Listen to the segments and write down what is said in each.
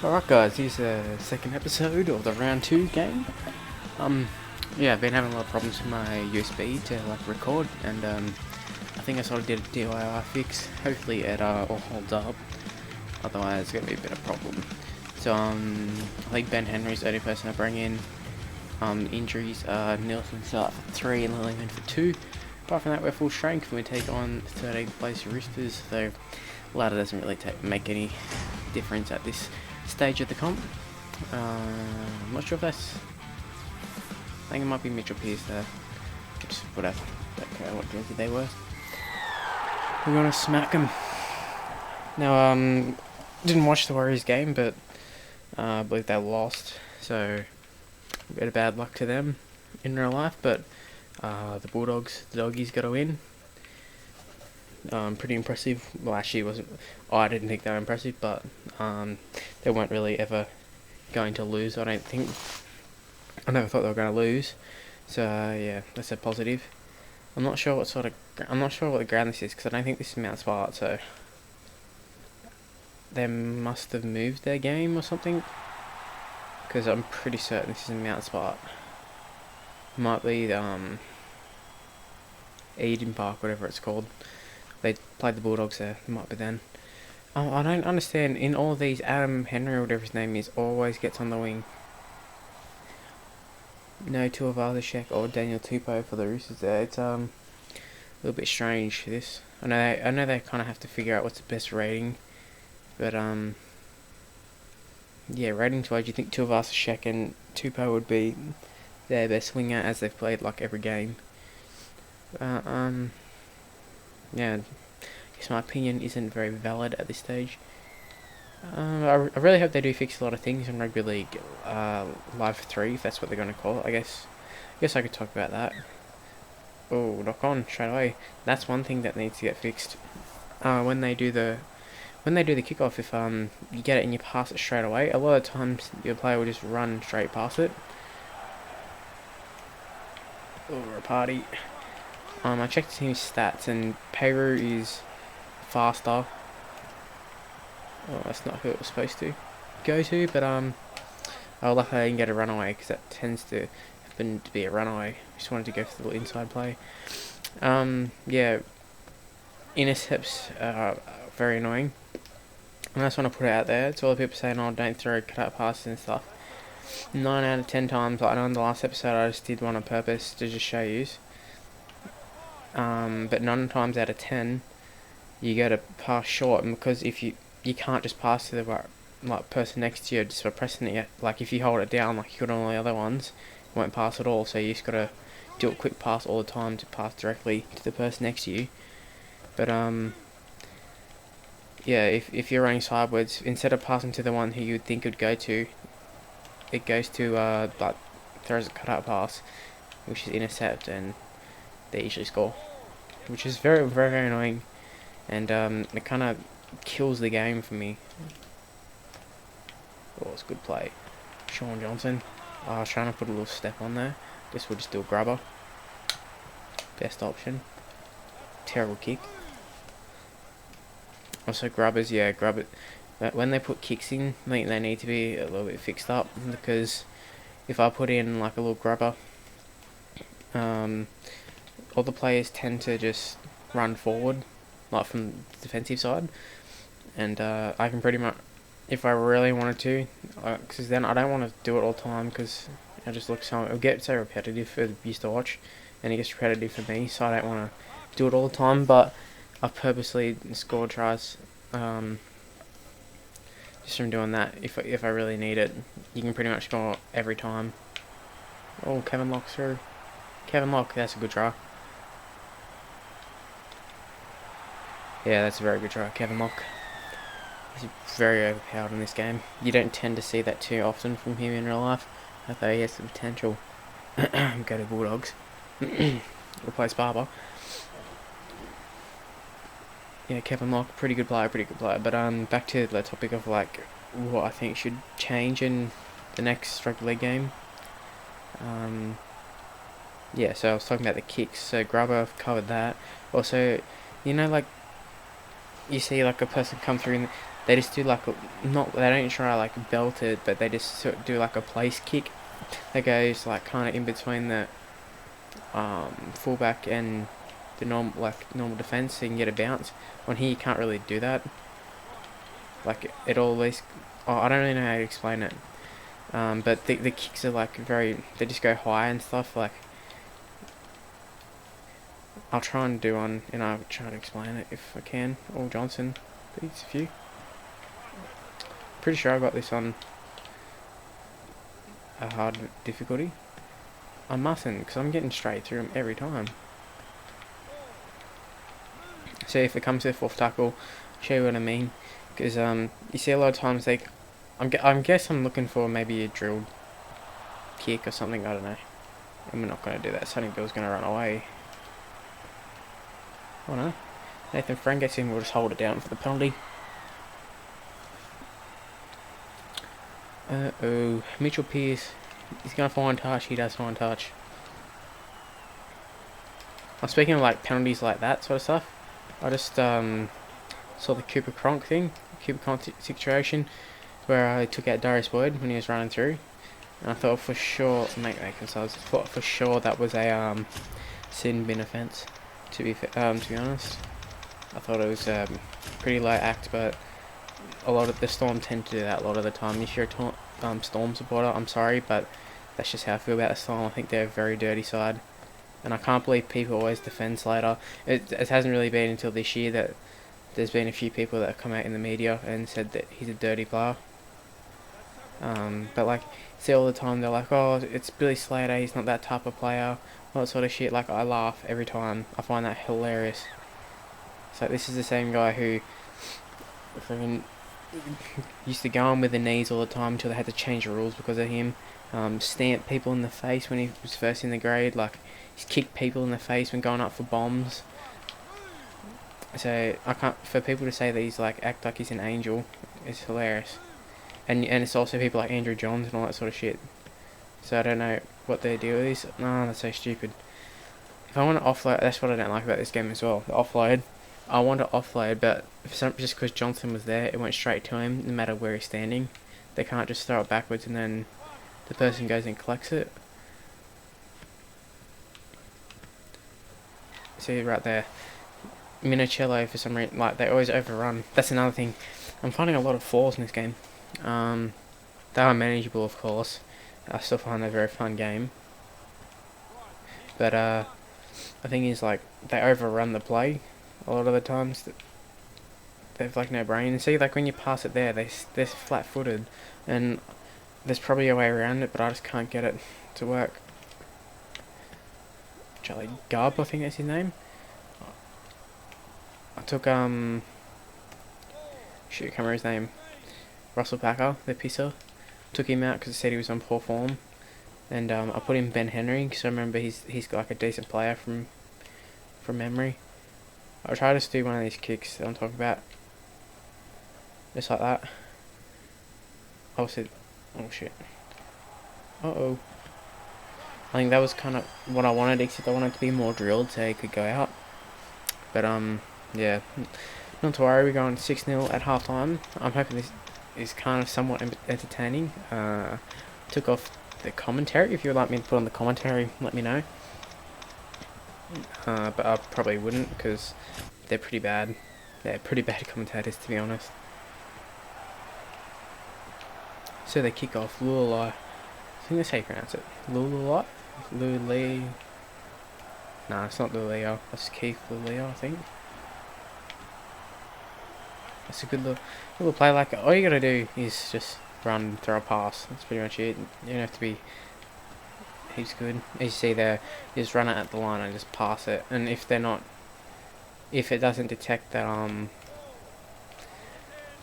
Alright guys, here's the second episode of the round 2 game. Yeah, I've been having a lot of problems with my USB to record, and I think I sort of did a DIY fix. Hopefully it all holds up, otherwise it's going to be a bit of a problem. So I think Ben Henry's the only person I bring in. Injuries are Nielsen start for 3 and Lilliman for 2. Apart from that, we're full strength and we take on 13th place Roosters, so ladder doesn't really make any difference at this stage of the comp. I'm not sure if that's... I think it might be Mitchell Pearce there. Just whatever. Don't care what jersey they were. We're gonna smack them. Now, didn't watch the Warriors game, but I believe they lost, so a bit of bad luck to them in real life, but the Bulldogs, the doggies got a win. Pretty impressive. Well, actually, it wasn't. I didn't think they were impressive, but they weren't really ever going to lose. I don't think. I never thought they were going to lose. So yeah, that's a positive. I'm not sure what the ground this is, because I don't think this is Mount Smart. So they must have moved their game or something, because I'm pretty certain this is Mount Smart. Might be Eden Park, whatever it's called. They played the Bulldogs there. It might be then. I don't understand. In all of these, Adam Henry, or whatever his name is, always gets on the wing. No Tuivasa-Sheck or Daniel Tupou for the Roosters there. It's a little bit strange, this. I know they kind of have to figure out what's the best rating, but yeah, ratings wise, you think Tuivasa-Sheck and Tupou would be their best winger, as they've played like every game. Yeah, I guess my opinion isn't very valid at this stage. I really hope they do fix a lot of things in Rugby League Live 3, if that's what they're going to call it. I guess I could talk about that. Oh, knock on straight away. That's one thing that needs to get fixed. When they do the kickoff, if you get it and you pass it straight away, a lot of times your player will just run straight past it. Oh, a party. I checked the team's stats, and Peru is faster. Oh, that's not who it was supposed to go to, but oh, luckily I didn't get a runaway, because that tends to happen to be a runaway. Just wanted to go for the little inside play. Yeah, intercepts are very annoying, and I just want to put it out there. It's all the people saying, "Oh, don't throw cut-out passes and stuff." 9 out of 10 times, like I know in the last episode, I just did one on purpose to just show you. But 9 times out of 10, you go to pass short, and because if you can't just pass to the person next to you just by pressing it, like if you hold it down like you could on all the other ones, you won't pass at all. So you just gotta do a quick pass all the time to pass directly to the person next to you. But yeah, if you're running sideways, instead of passing to the one who you'd think would go to, it goes to but throws a cut-out pass, which is intercept, and they usually score, which is very, very, very annoying, and it kind of kills the game for me. Oh, it's a good play. Sean Johnson. Oh, I was trying to put a little step on there. Guess we'll just do a grubber. Best option. Terrible kick. Also grubbers, yeah, grub it. But when they put kicks in, I think they need to be a little bit fixed up, because if I put in like a little grubber, all the players tend to just run forward, like from the defensive side, and I can pretty much, if I really wanted to, because then I don't want to do it all the time, because I just look it'll get so repetitive for the viewers to watch, and it gets repetitive for me, so I don't want to do it all the time. But I've purposely scored tries just from doing that. If I really need it, you can pretty much score every time. Oh, Kevin Lock through. Kevin Lock, that's a good try. Yeah, that's a very good try, Kevin Lock. He's very overpowered in this game. You don't tend to see that too often from him in real life, although he has the potential. Go to Bulldogs. Replace Barber. Yeah, Kevin Lock, pretty good player. But back to the topic of like what I think should change in the next Rugby League game. Yeah, so I was talking about the kicks. So Grubber, I've covered that. Also, you know, like you see like a person come through and they just do like they don't try like belt it, but they just sort of do like a place kick that goes like kind of in between the fullback and the normal defense, so you can get a bounce. On here you can't really do that. Like it always, I don't really know how to explain it. But the kicks are like they just go high and stuff. Like I'll try and do one, and I'll try to explain it if I can. Or Johnson, please, if you. Pretty sure I got this on a hard difficulty. I mustn't, because I'm getting straight through them every time. So if it comes to the fourth tackle, I'll show you what I mean. Because you see a lot of times I guess I'm looking for maybe a drilled kick or something. I don't know. And we're not going to do that. Sonny Bill's going to run away. Oh no. Nathan Friend gets in. We'll just hold it down for the penalty. Uh-oh. Mitchell Pearce. He's going to find touch. He does find touch. I'm speaking of like penalties like that sort of stuff. I just saw the Cooper Cronk situation where I took out Darius Boyd when he was running through, and I thought for sure, thought for sure that was a sin bin offence. To be honest, I thought it was pretty light act, but a lot of the Storm tend to do that a lot of the time. If you're a Storm supporter, I'm sorry, but that's just how I feel about the Storm. I think they're a very dirty side, and I can't believe people always defend Slater. It hasn't really been until this year that there's been a few people that have come out in the media and said that he's a dirty player. But like, see all the time they're like, oh, it's Billy Slater, he's not that type of player, all that sort of shit. Like, I laugh every time. I find that hilarious. So this is the same guy who freaking used to go on with the knees all the time until they had to change the rules because of him. Stamp people in the face when he was first in the grade. Like, he's kicked people in the face when going up for bombs. So I can't, for people to say that he's like act like he's an angel, it's hilarious. And it's also people like Andrew Johns and all that sort of shit. So I don't know what their deal is. No, that's so stupid. If I want to offload, that's what I don't like about this game as well. The offload. I want to offload, but just because Johnson was there, it went straight to him, no matter where he's standing. They can't just throw it backwards and then the person goes and collects it. See right there. Minicello, for some reason, like, they always overrun. That's another thing. I'm finding a lot of flaws in this game. They are manageable, of course. I still find it a very fun game. But the thing is, like, they overrun the play a lot of the times. They've like no brain. See, like when you pass it there, they're flat-footed, and there's probably a way around it, but I just can't get it to work. Charlie Garb, I think that's his name. I took shit, I can't remember his name. Russell Packer, the pisser. Took him out because he said he was on poor form, and I put in Ben Henry because I remember he's like a decent player from memory. I'll try to do one of these kicks that I'm talking about, just like that. Oh shit! Uh-oh. I think that was kind of what I wanted, except I wanted it to be more drilled so he could go out. But yeah, not to worry. We're going 6-0 at half time. I'm hoping this is kind of somewhat entertaining. Took off the commentary. If you would like me to put on the commentary, let me know. But I probably wouldn't because they're pretty bad. They're pretty bad commentators, to be honest. So they kick off Lulai. I think that's how you pronounce it. Lulai? Lulai. Nah, it's not Lulio. That's Keith Lulio, I think. That's a good little play. Like, all you gotta do is just run and throw a pass. That's pretty much it. You don't have to be. He's good. As you see there, you just run it at the line and just pass it. And if it doesn't detect that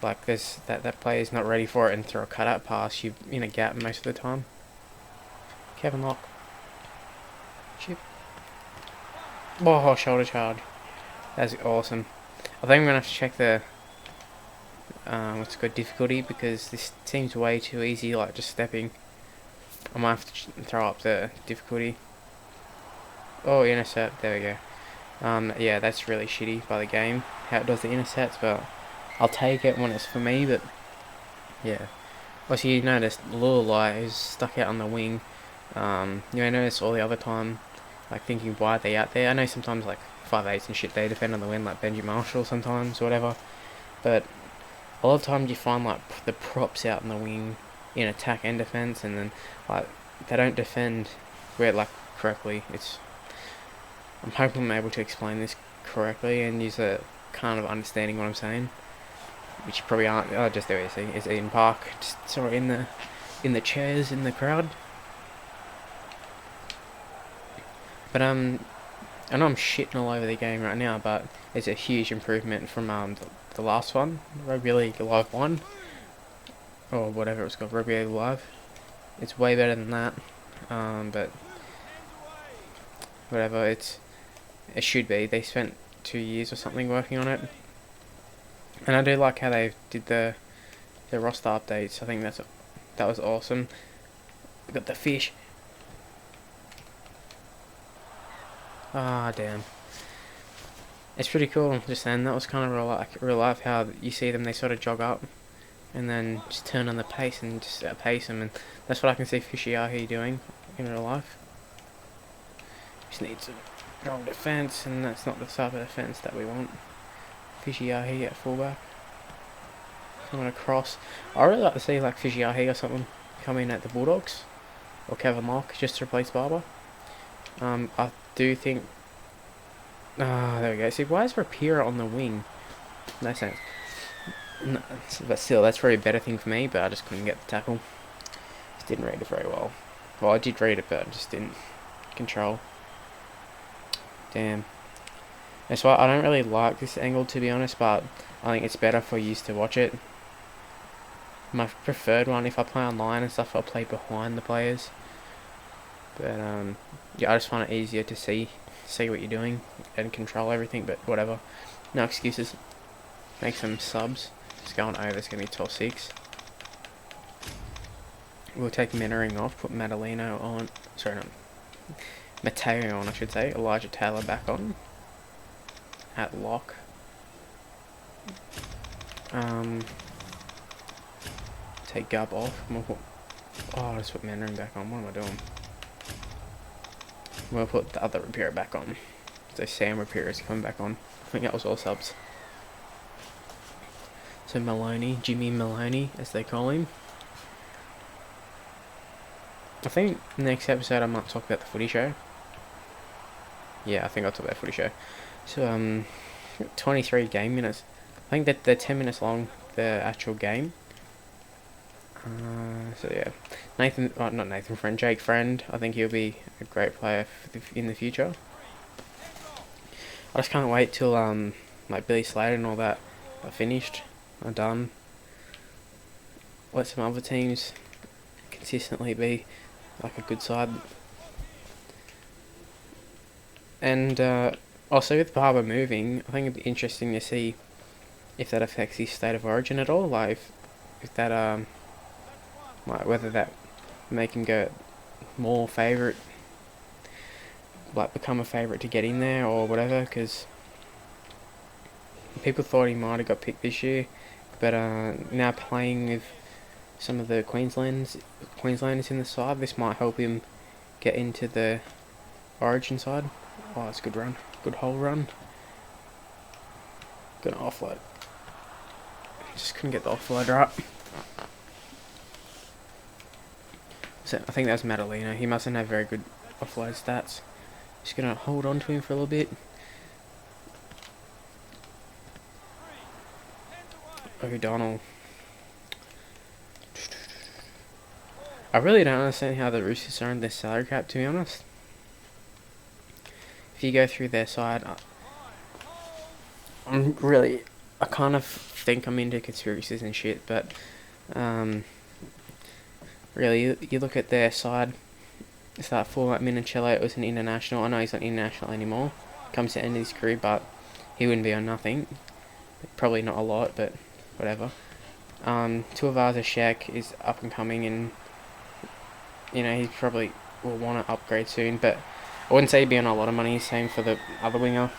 like that player's not ready for it and throw a cutout pass, you're in a gap most of the time. Kevin Locke. Chip. Oh, shoulder charge. That's awesome. I think I'm gonna have to check the what's good difficulty, because this seems way too easy, like just stepping. I might have to throw up the difficulty. Oh, intercept, there we go. Yeah, that's really shitty by the game, how it does the intercepts, but I'll take it when it's for me, but yeah. Also, you notice Lulai is stuck out on the wing. You may notice all the other time, like thinking why are they out there. I know sometimes like 5'8" and shit they defend on the wing, like Benji Marshall sometimes, or whatever. But a lot of times you find like the props out in the wing in attack and defense, and then like they don't defend where like correctly. I'm hoping I'm able to explain this correctly and use a kind of understanding what I'm saying, which you probably aren't. Oh, just there you see is Eden Park, just sorry in the chairs in the crowd. But I know I'm shitting all over the game right now, but it's a huge improvement from the last one, Rugby League Live 1, or whatever it was called, Rugby League Live. It's way better than that, but whatever, it should be. They spent 2 years or something working on it, and I do like how they did the roster updates. I think that was awesome. We got the fish. Ah, damn. It's pretty cool. Just then, that was kind of real life. How you see them, they sort of jog up, and then just turn on the pace and just outpace them, and that's what I can see Fishiahi doing in real life. Just needs some strong defense, and that's not the type of defense that we want. Fishiahi at fullback. I'm gonna cross. I really like to see like Fishiahi or something come in at the Bulldogs, or Kevin Locke just to replace Barber. I do think. Ah, there we go. See, why is Rapira on the wing? No sense. No, but still, that's probably a better thing for me, but I just couldn't get the tackle. Just didn't read it very well. Well, I did read it, but I just didn't control. Damn. That's why I don't really like this angle, to be honest, but I think it's better for you to watch it. My preferred one, if I play online and stuff, I'll play behind the players. But yeah, I just find it easier to see what you're doing and control everything, but whatever. No excuses. Make some subs. Just going over, it's going to be 12-6. We'll take Mentoring off, put Madalino on. Sorry, not Mateo on, I should say. Elijah Taylor back on. At lock. Take Gub off. Oh, let's put Mentoring back on. What am I doing? We'll put the other Rapira back on. So Sam Rapira is coming back on. I think that was all subs. So Maloney, Jimmy Maloney, as they call him. I think next episode I might talk about the footy show. Yeah, I think I'll talk about the footy show. So 23 game minutes. I think that they're 10 minutes long, the actual game. So yeah, Jake Friend. I think he'll be a great player in the future. I just can't wait till like Billy Slater and all that are finished, are done. Let some other teams consistently be like a good side. And also with Barber moving, I think it'd be interesting to see if that affects his state of origin at all. Like if that like whether that make him go more favourite, like become a favourite to get in there or whatever, because people thought he might have got picked this year, but now playing with some of the Queenslanders in the side, this might help him get into the origin side. Oh, that's a good run, good whole run. Gonna offload. Just couldn't get the offload right. So I think that was Madalino. He mustn't have very good offload stats. Just gonna hold on to him for a little bit. O'Donnell. I really don't understand how the Roosters are in their salary cap, to be honest. If you go through their side, I kind of think I'm into conspiracies and shit, but really, you look at their side. It's that fullback Minicello was an international. I know he's not international anymore. Comes to the end of his career, but he wouldn't be on nothing. Probably not a lot, but whatever. Tuivasa Sheck is up and coming, and you know he probably will want to upgrade soon. But I wouldn't say he'd be on a lot of money. Same for the other winger.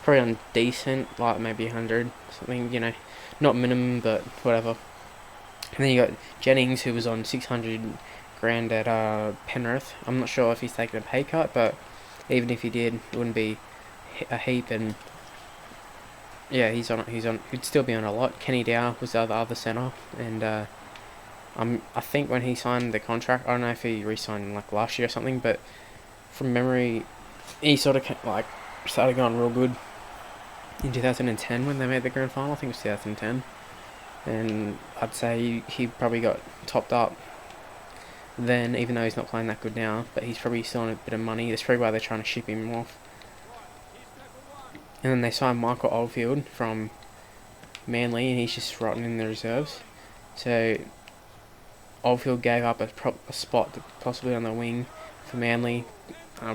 Probably on decent, like maybe 100, something, you know, not minimum, but whatever. And then you got Jennings, who was on 600 grand at Penrith. I'm not sure if he's taking a pay cut, but even if he did, it wouldn't be a heap. And yeah, he'd still be on a lot. Kenny Dow was the other centre, and I think when he signed the contract, I don't know if he re-signed like last year or something, but from memory, he sort of like started going real good in 2010 when they made the grand final. I think it was 2010, and I'd say he probably got topped up then, even though he's not playing that good now. But he's probably still on a bit of money. That's probably why they're trying to ship him off. And then they signed Michael Oldfield from Manly, and he's just rotting in the reserves. So Oldfield gave up a spot possibly on the wing for Manly.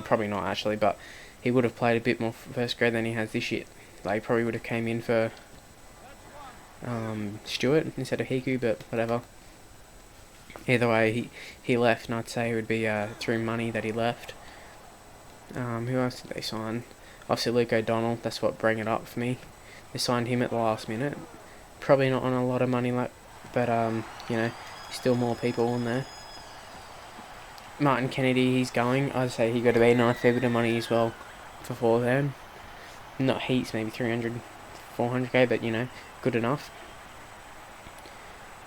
Probably not actually, but he would have played a bit more first grade than he has this year. Like, probably would have came in for Stewart instead of Hiku, but whatever. Either way, he left, and I'd say it would be through money that he left. Who else did they sign? Obviously Luke O'Donnell, that's what bring it up for me. They signed him at the last minute. Probably not on a lot of money, but you know, still more people on there. Martin Kennedy, he's going. I'd say he got to be on a fair bit of money as well for Forthern. Not heaps, maybe 300, 400k, but you know, good enough.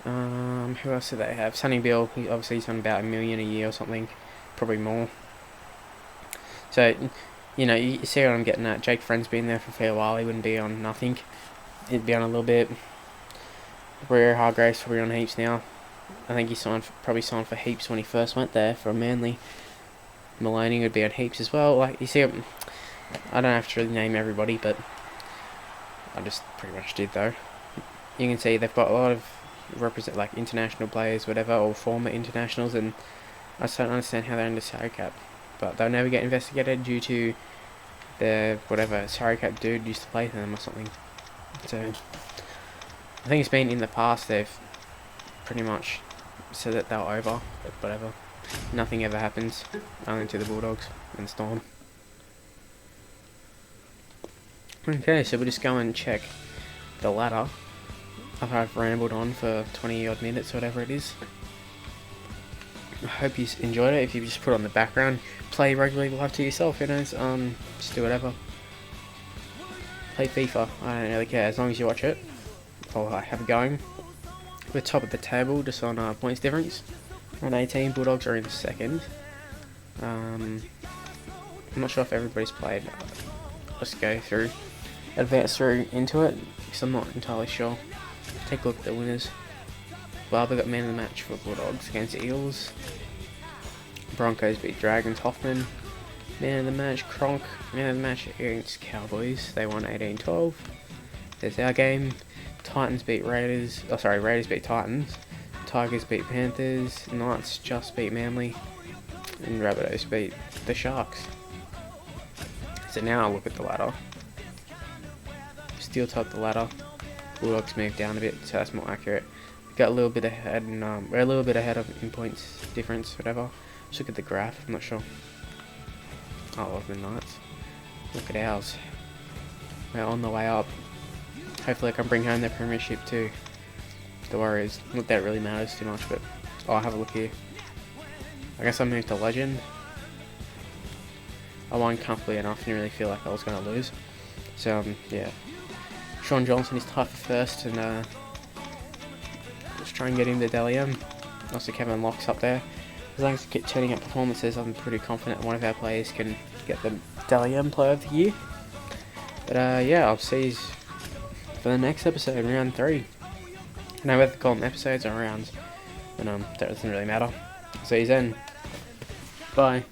Who else do they have? Sonny Bill, he's on about $1 million a year or something, probably more. So, you know, you see what I'm getting at. Jake Friend's been there for a fair while. He wouldn't be on nothing. He'd be on a little bit. Rio Hargrave's probably on heaps now. I think he probably signed for heaps when he first went there for Manly. Maloney would be on heaps as well. Like, you see, I don't have to really name everybody, but I just pretty much did though. You can see they've got a lot of like international players, whatever, or former internationals, and I just don't understand how they're under salary cap. But they'll never get investigated due to the whatever salary cap dude used to play for them or something. So I think it's been in the past they've pretty much said that they're over, but whatever. Nothing ever happens, only to the Bulldogs and Storm. Okay, so we'll just go and check the ladder. I've rambled on for 20 odd minutes, whatever it is. I hope you enjoyed it. If you just put it on the background, play Rugby League live to yourself, who knows, just do whatever. Play FIFA, I don't really care, as long as you watch it. I'll have it going. We're top of the table, just on points difference. On 18, Bulldogs are in second. I'm not sure if everybody's played. Let's go through, advance through into it, because I'm not entirely sure. Take a look at the winners. Barber got man of the match for Bulldogs against the Eels. Broncos beat Dragons, Hoffman. Man of the match, Cronk. Man of the match against Cowboys. They won 18-12. There's our game. Titans beat Raiders. Oh, sorry, Raiders beat Titans. Tigers beat Panthers. Knights just beat Manly. And Rabbitohs beat the Sharks. So now I'll look at the ladder. Still top the ladder. Bulldogs moved down a bit, so that's more accurate. We got a little bit ahead, and we're a little bit ahead of in points difference, whatever. Let's look at the graph. I'm not sure. Oh, the Knights. Look at ours. We're on the way up. Hopefully I can bring home the premiership too. The Warriors. Not that it really matters too much, but I'll have a look here. I guess I moved to Legend. I won comfortably enough, didn't really feel like I was going to lose. So, yeah. Sean Johnson is tied for first, and let's try and get him the Dally M. Also, Kevin Locke's up there. As long as we keep turning up performances, I'm pretty confident one of our players can get the Dally M Player of the Year. But yeah, I'll see you for the next episode, round 3. I know whether to call them episodes or rounds, but that doesn't really matter. See you then. Bye.